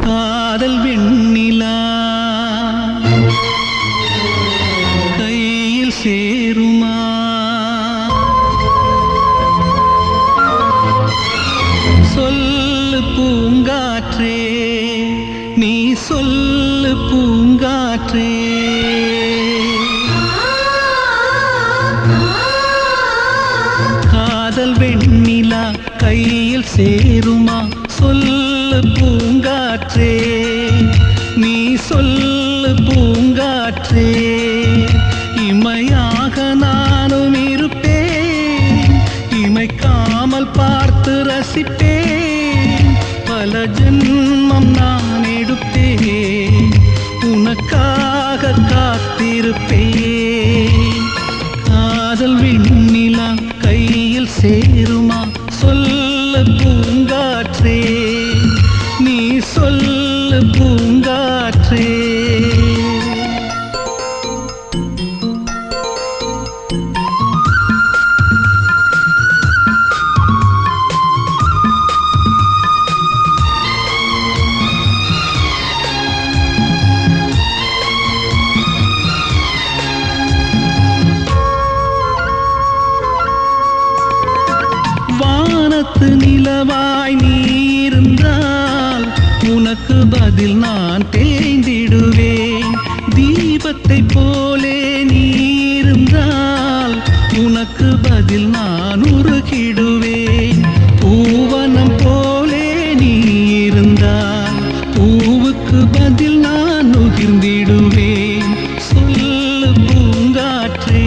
காதல் வெண்ணிலா கையில் சேருமா? சொல்லு பூங்காற்றே, நீ சொல்லு பூங்காற்றே. காதல் வெண்ணிலா கையில் சேருமா? சொல்லு பூங்காற்றே, நீ சொல்லு பூங்காற்றே. இமையாக நானும் இருப்பேன், இமைக்காமல் பார்த்து ரசிப்பேன். பல ஜென்மம் நான் எடுப்பேன், உனக்காக காத்திருப்பேன். காதல் வெண்ணிலா கையில் சேருமா? சொல்லு பூங்காற்றே, நீ சொல்லு பூங்காற்றே. வானத்து நிலவாய் நீ இருந்தால் உனக்கு பதில் நான் தேய்ந்திடுவேன். தீபத்தை போலே நீ இருந்தால் உனக்கு பதில் நான் உருகிடுவேன். பூவனம் போலே நீ இருந்தால் பூவுக்கு பதில் நான் நுகிர்ந்திடுவேன். சொல்லு பூங்காற்றே,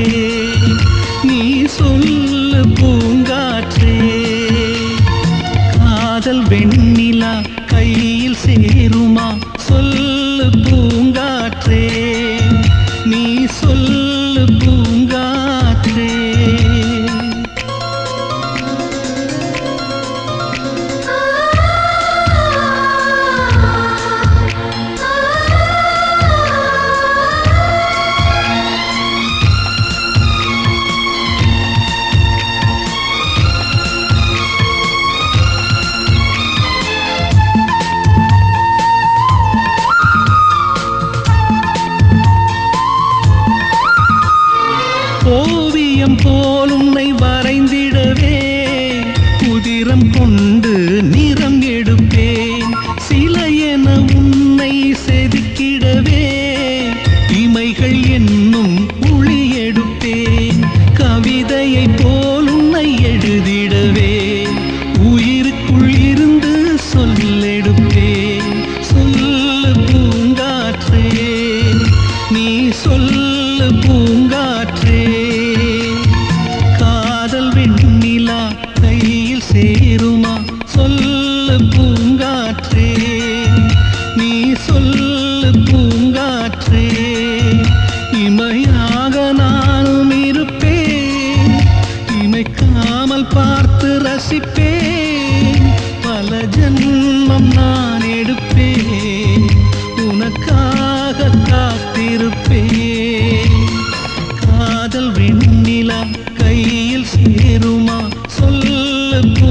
நீ சொல்லு பூங்காற்றே. காதல் வெண்ணிலா கையில் சேருமா? சொல்லு பூங்காற்றே, நீ சொல்லு பூங்காற்றே. ஓவியம் போல் உன்னை வரைந்திடவே உதிரம் கொண்டு நிறம் எடுப்பேன். சிலை என உன்னை செதுக்கிடவே இமைகள் என்னும் ஒளி எடுப்பேன். கவிதையை போல் உன்னை எழுதிடவே உயிருக்குள் இருந்து சொல்லெடுப்பேன். சொல்லு பூங்காற்றே, நீ சொல்லு பூங்காற்றே. காதல் வெண்ணிலா கையில் சேருமா? சொல்லு பூங்காற்றே, நீ சொல்லு பூங்காற்றே. இமையாக நானும் இருப்பேன், இமைக்காமல் பார்த்து ரசிப்பேன். பல ஜென்மம் நான் எடுப்பேன், உனக்காக காத்திருப்பேன். காதல் வெண்ணிலா கையில் சேருமா? சொல்லு பூ